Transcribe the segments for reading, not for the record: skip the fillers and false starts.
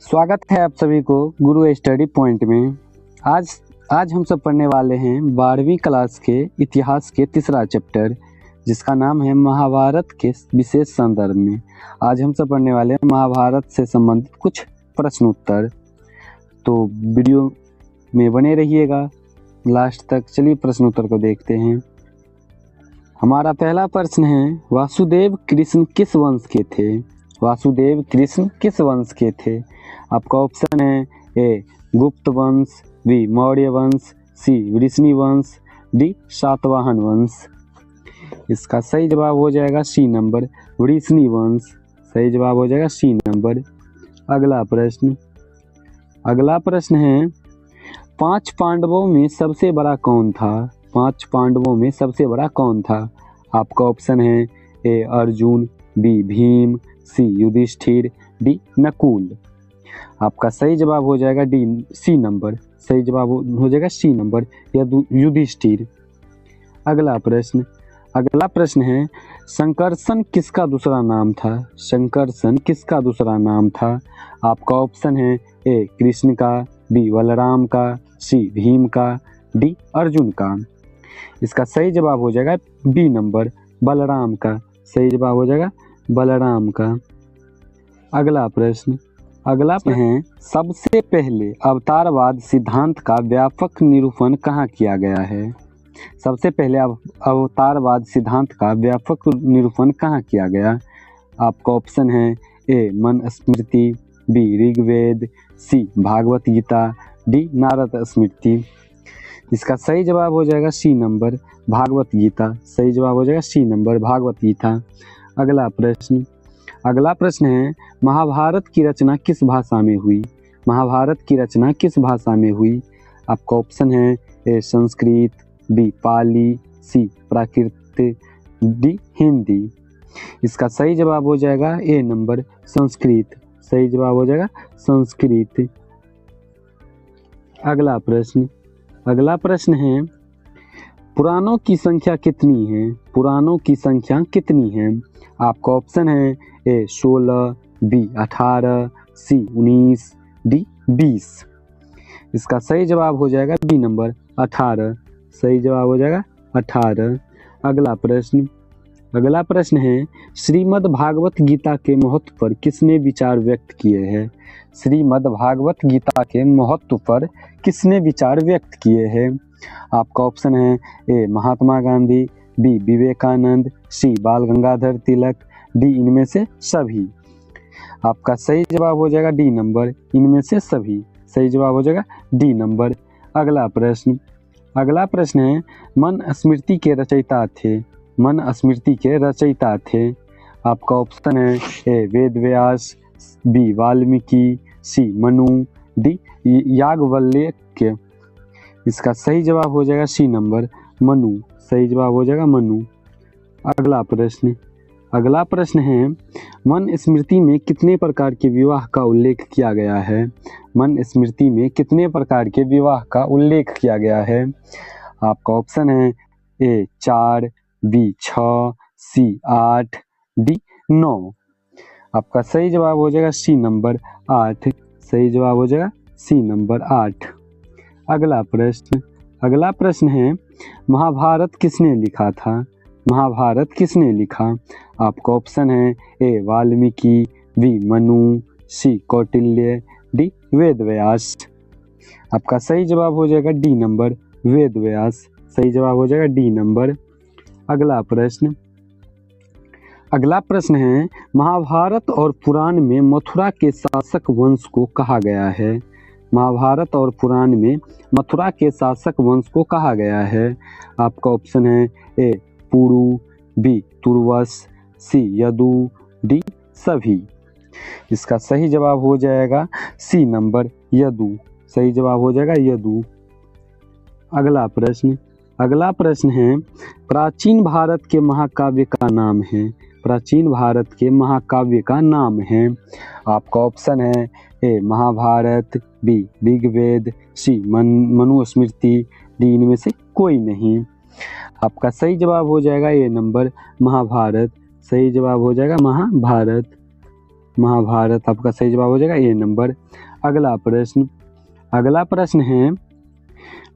स्वागत है आप सभी को गुरु स्टडी पॉइंट में। आज हम सब पढ़ने वाले हैं 12वीं क्लास के इतिहास के तीसरा चैप्टर, जिसका नाम है महाभारत के विशेष संदर्भ में। आज हम सब पढ़ने वाले हैं महाभारत से संबंधित कुछ प्रश्न उत्तर। तो वीडियो में बने रहिएगा लास्ट तक। चलिए प्रश्न उत्तर को देखते हैं। हमारा पहला प्रश्न है, वासुदेव कृष्ण किस वंश के थे? वासुदेव कृष्ण किस वंश के थे? आपका ऑप्शन है ए गुप्त वंश, बी मौर्य वंश, सी वृष्णि वंश, डी सातवाहन वंश। इसका सही जवाब हो जाएगा सी नंबर, वृष्णि वंश। सही जवाब हो जाएगा सी नंबर। अगला प्रश्न है, 5 पांडवों में सबसे बड़ा कौन था? 5 पांडवों में सबसे बड़ा कौन था? आपका ऑप्शन है ए अर्जुन, बी भीम, सी युधिष्ठिर, डी नकुल। आपका सही जवाब हो जाएगा डी सी नंबर। सही जवाब हो जाएगा सी नंबर या युधिष्ठिर। अगला प्रश्न है, संकर्षण किसका दूसरा नाम था? संकर्षण किसका दूसरा नाम था? आपका ऑप्शन है ए कृष्ण का, बी बलराम का, सी भीम का, डी अर्जुन का। इसका सही जवाब हो जाएगा बी नंबर, बलराम का। सही जवाब हो जाएगा बलराम का। अगला प्रश्न है, सबसे पहले अवतारवाद सिद्धांत का व्यापक निरूपण कहाँ किया गया है? सबसे पहले अवतारवाद सिद्धांत का व्यापक निरूपण कहाँ किया गया? आपका ऑप्शन है ए मनुस्मृति, बी ऋग्वेद, सी भागवत गीता, डी नारद स्मृति। इसका सही जवाब हो जाएगा सी नंबर, भागवत गीता। सही जवाब हो जाएगा सी नंबर, भागवत गीता। अगला प्रश्न है, महाभारत की रचना किस भाषा में हुई? महाभारत की रचना किस भाषा में हुई? आपका ऑप्शन है ए संस्कृत, बी पाली, सी प्राकृत, डी हिंदी। इसका सही जवाब हो जाएगा ए नंबर, संस्कृत। सही जवाब हो जाएगा संस्कृत। अगला प्रश्न है, पुराणों की संख्या कितनी है? पुराणों की संख्या कितनी है? आपका ऑप्शन है ए 16, बी 18, सी 19, डी 20। इसका सही जवाब हो जाएगा बी नंबर, 18। सही जवाब हो जाएगा 18। अगला प्रश्न है, श्रीमद् भागवत गीता के महत्व पर किसने विचार व्यक्त किए हैं? श्रीमद् भागवत गीता के महत्व पर किसने विचार व्यक्त किए हैं? आपका ऑप्शन है ए महात्मा गांधी, बी विवेकानंद, सी बाल गंगाधर तिलक, डी इनमें से सभी। आपका सही जवाब हो जाएगा डी नंबर, इनमें से सभी। सही जवाब हो जाएगा डी नंबर। अगला प्रश्न है, मनुस्मृति के रचयिता थे? मनुस्मृति के रचयिता थे? आपका ऑप्शन है ए वेद व्यास, बी वाल्मीकि, सी मनु, डी याज्ञवल्क्य। इसका सही जवाब हो जाएगा सी नंबर, मनु। सही जवाब हो जाएगा मनु। अगला प्रश्न है, मनुस्मृति में कितने प्रकार के विवाह का उल्लेख किया गया है? मनुस्मृति में कितने प्रकार के विवाह का उल्लेख किया गया है? आपका ऑप्शन है ए 4, बी 6, सी 8, डी 9। आपका सही जवाब हो जाएगा सी नंबर, 8। सही जवाब हो जाएगा सी नंबर, 8। अगला प्रश्न है, महाभारत किसने लिखा था? महाभारत किसने लिखा? आपका ऑप्शन है ए वाल्मीकि, बी मनु, सी कौटिल्य, डी वेद व्यास। आपका सही जवाब हो जाएगा डी नंबर, वेद व्यास। सही जवाब हो जाएगा डी नंबर। अगला प्रश्न है, महाभारत और पुराण में मथुरा के शासक वंश को कहा गया है? महाभारत और पुराण में मथुरा के शासक वंश को कहा गया है? आपका ऑप्शन है ए पुरु, बी तुर्वस, सी यदु, डी सभी। इसका सही जवाब हो जाएगा सी नंबर, यदु। सही जवाब हो जाएगा यदु। अगला प्रश्न है, प्राचीन भारत के महाकाव्य का नाम है? प्राचीन भारत के महाकाव्य का नाम है? आपका ऑप्शन है ए महाभारत, बी ऋग्वेद, सी मनुस्मृति, डी इनमें से कोई नहीं। आपका सही जवाब हो जाएगा ए नंबर, महाभारत। सही जवाब हो जाएगा महाभारत। महाभारत आपका सही जवाब हो जाएगा ए नंबर। अगला प्रश्न है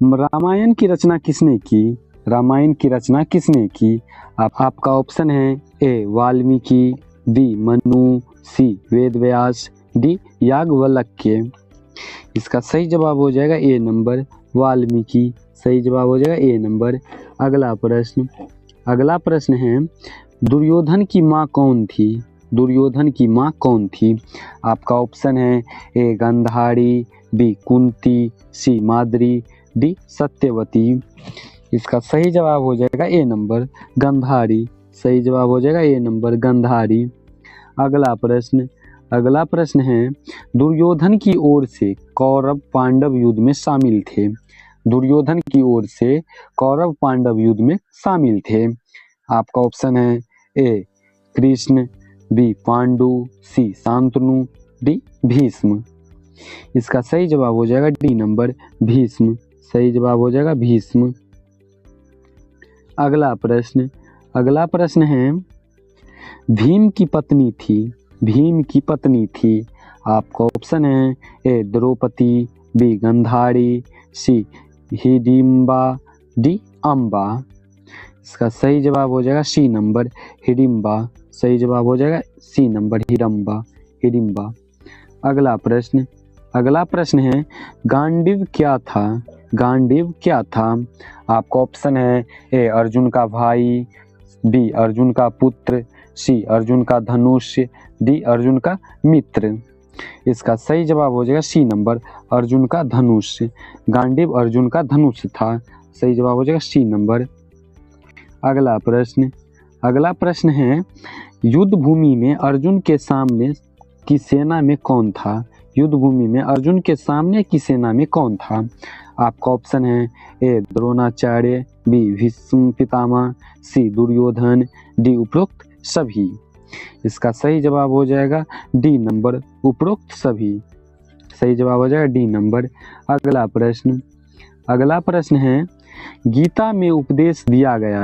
रामायण की रचना किसने की? रामायण की रचना किसने की? आपका ऑप्शन है ए वाल्मीकि, बी मनु, सी वेदव्यास, डी याज्ञवल्क्य। इसका सही जवाब हो जाएगा ए नंबर वाल्मीकि। सही जवाब हो जाएगा ए नंबर। अगला प्रश्न है दुर्योधन की माँ कौन थी? दुर्योधन की माँ कौन थी? आपका ऑप्शन है ए गांधारी, बी कुंती, सी माद्री, डी सत्यवती। इसका सही जवाब हो जाएगा ए नंबर गांधारी। सही जवाब हो जाएगा ए नंबर गांधारी। अगला प्रश्न है दुर्योधन की ओर से कौरव पांडव युद्ध में शामिल थे। दुर्योधन की ओर से कौरव पांडव युद्ध में शामिल थे। आपका ऑप्शन है ए कृष्ण, बी पांडु, सी शांतनु, डी भीष्म। इसका सही जवाब हो जाएगा डी नंबर भीष्म। सही जवाब हो जाएगा भीष्म। अगला प्रश्न है भीम की पत्नी थी। आपका ऑप्शन है ए द्रौपदी, बी गांधारी, सी हिडिंबा, डी अम्बा। इसका सही जवाब हो जाएगा सी नंबर हिडिंबा। सही जवाब हो जाएगा सी नंबर हिडिंबा। अगला प्रश्न है गांडीव क्या था? आपका ऑप्शन है ए अर्जुन का भाई, बी अर्जुन का पुत्र, सी अर्जुन का धनुष, डी अर्जुन का मित्र। इसका सही जवाब हो जाएगा सी नंबर अर्जुन का धनुष। गांडीव अर्जुन का धनुष था। सही जवाब हो जाएगा सी नंबर। अगला प्रश्न है युद्ध भूमि में अर्जुन के सामने की सेना में कौन था? युद्ध भूमि में अर्जुन के सामने की सेना में कौन था? आपका ऑप्शन है ए द्रोणाचार्य, बी भीष्म पितामह, सी दुर्योधन, डी उपरोक्त सभी। इसका सही जवाब हो जाएगा डी नंबर उपरोक्त सभी। सही जवाब हो जाएगा डी नंबर। अगला प्रश्न है गीता में उपदेश दिया गया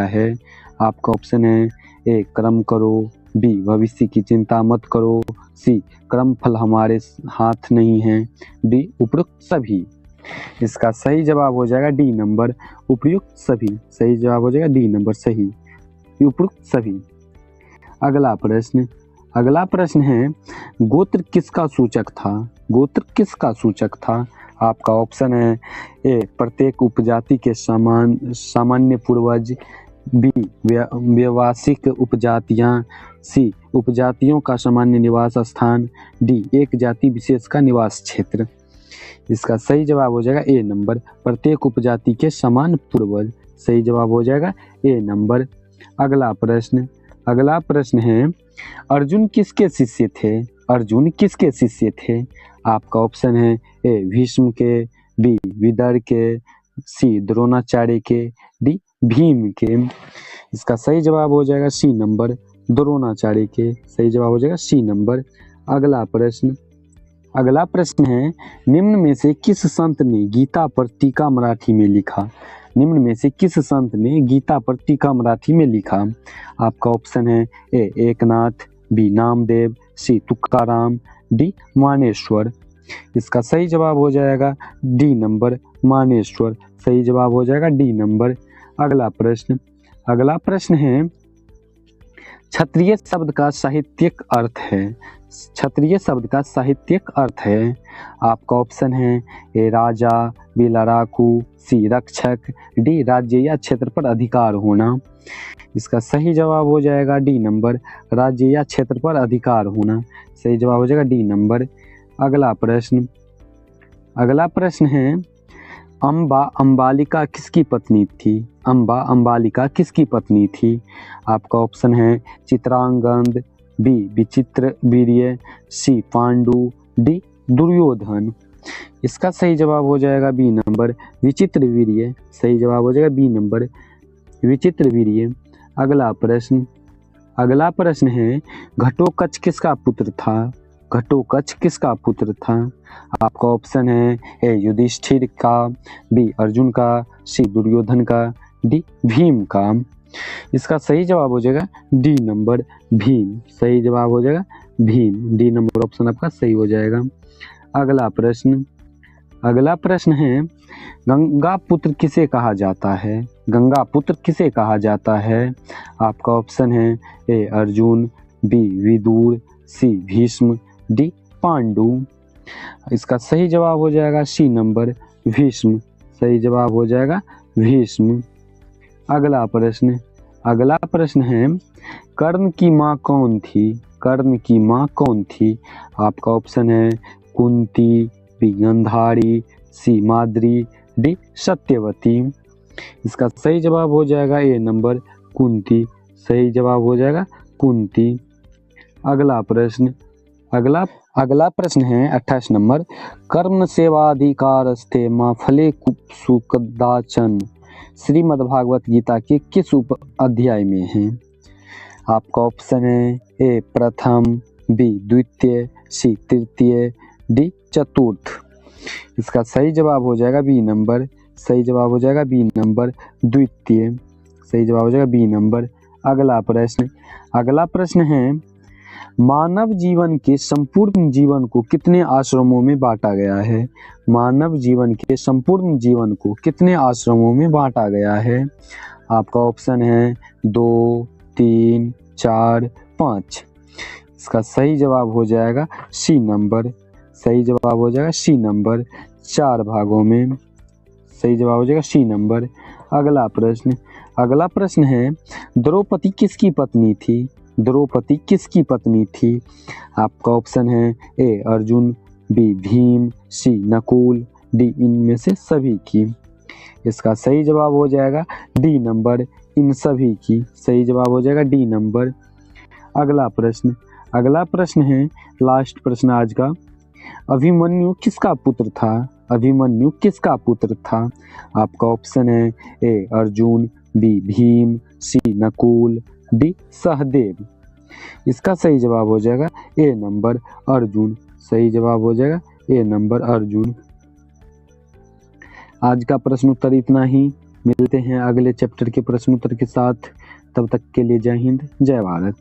है। आपका ऑप्शन है ए कर्म करो, बी भविष्य की चिंता मत करो, सी कर्म फल हमारे हाथ नहीं है, डी उपयुक्त सभी। इसका सही जवाब हो जाएगा डी नंबर उपयुक्त सभी। सही जवाब हो जाएगा डी नंबर सही उपयुक्त सभी। अगला प्रश्न है गोत्र किसका सूचक था? आपका ऑप्शन है ए प्रत्येक उपजाति के सामान्य पूर्वज, बी व्यवसायिक उपजातियां, सी उपजातियों का सामान्य निवास स्थान, डी एक जाति विशेष का निवास क्षेत्र। इसका सही जवाब हो जाएगा ए नंबर प्रत्येक उपजाति के समान पूर्वज। सही जवाब हो जाएगा ए नंबर। अगला प्रश्न है अर्जुन किसके शिष्य थे? आपका ऑप्शन है ए भीष्म के, बी विदर्भ के, सी द्रोणाचार्य के, डी भीम के। इसका सही जवाब हो जाएगा सी नंबर द्रोणाचार्य के। सही जवाब हो जाएगा सी नंबर। अगला प्रश्न है निम्न में से किस संत ने गीता पर टीका मराठी में लिखा? आपका ऑप्शन है ए एकनाथ, बी नामदेव, सी तुकाराम, डी मानेश्वर। इसका सही जवाब हो जाएगा डी नंबर मानेश्वर। सही जवाब हो जाएगा डी नंबर। अगला प्रश्न है क्षत्रिय शब्द का साहित्यिक अर्थ है। आपका ऑप्शन है ए राजा, बी लड़ाकू, सी रक्षक, डी राज्य या क्षेत्र पर अधिकार होना। इसका सही जवाब हो जाएगा डी नंबर राज्य या क्षेत्र पर अधिकार होना। सही जवाब हो जाएगा डी नंबर। अगला प्रश्न है अंबालिका किसकी पत्नी थी? आपका ऑप्शन है चित्रांगद, बी विचित्र वीर्य, सी पांडु, डी दुर्योधन। इसका सही जवाब हो जाएगा बी नंबर विचित्र वीर्य। सही जवाब हो जाएगा बी नंबर विचित्र वीर्य। अगला प्रश्न है घटोत्कच किसका पुत्र था? आपका ऑप्शन है ए युधिष्ठिर का, बी अर्जुन का, सी दुर्योधन का, डी भीम का। इसका सही जवाब हो जाएगा डी नंबर भीम। सही जवाब हो जाएगा भीम। डी नंबर ऑप्शन आपका सही हो जाएगा। अगला प्रश्न है, गंगा पुत्र किसे कहा जाता है? गंगा पुत्र किसे कहा जाता है? आपका ऑप्शन है ए अर्जुन, बी विदुर, सी भीष्म, डी पांडु। इसका सही जवाब हो जाएगा सी नंबर भीष्म। सही जवाब हो जाएगा भीष्म। अगला प्रश्न है, कर्ण की माँ कौन थी? कर्ण की माँ कौन थी? आपका ऑप्शन है कुंती, बी गांधारी, सी माद्री, डी सत्यवती। इसका सही जवाब हो जाएगा ए नंबर कुंती। सही जवाब हो जाएगा कुंती। अगला प्रश्न है 28 नंबर, कर्म सेवाधिकारस्ते माँ फले सुकदाचन श्रीमद्भागवत गीता के किस उप अध्याय में है? आपका ऑप्शन है ए प्रथम, बी द्वितीय, सी तृतीय, डी चतुर्थ। इसका सही जवाब हो जाएगा बी नंबर। सही जवाब हो जाएगा बी नंबर द्वितीय। सही जवाब हो जाएगा बी नंबर। अगला प्रश्न है, मानव जीवन के संपूर्ण जीवन को कितने आश्रमों में बांटा गया है? मानव जीवन के संपूर्ण जीवन को कितने आश्रमों में बांटा गया है? आपका ऑप्शन है 2, 3, 4, 5। इसका सही जवाब हो जाएगा सी नंबर। सही जवाब हो जाएगा सी नंबर, 4 भागों में। सही जवाब हो जाएगा सी नंबर। अगला प्रश्न है, द्रौपदी किसकी पत्नी थी? द्रौपदी किसकी पत्नी थी? आपका ऑप्शन है ए अर्जुन, बी भीम, सी नकुल, डी इनमें से सभी की। इसका सही जवाब हो जाएगा डी नंबर, इन सभी की। सही जवाब हो जाएगा डी नंबर। अगला प्रश्न है लास्ट प्रश्न आज का, अभिमन्यु किसका पुत्र था? अभिमन्यु किसका पुत्र था? आपका ऑप्शन है ए अर्जुन, बी भीम, सी नकुल, डी सहदेव। इसका सही जवाब हो जाएगा ए नंबर अर्जुन। सही जवाब हो जाएगा ए नंबर अर्जुन। आज का प्रश्न उत्तर इतना ही। मिलते हैं अगले चैप्टर के प्रश्न उत्तर के साथ। तब तक के लिए जय हिंद, जय भारत।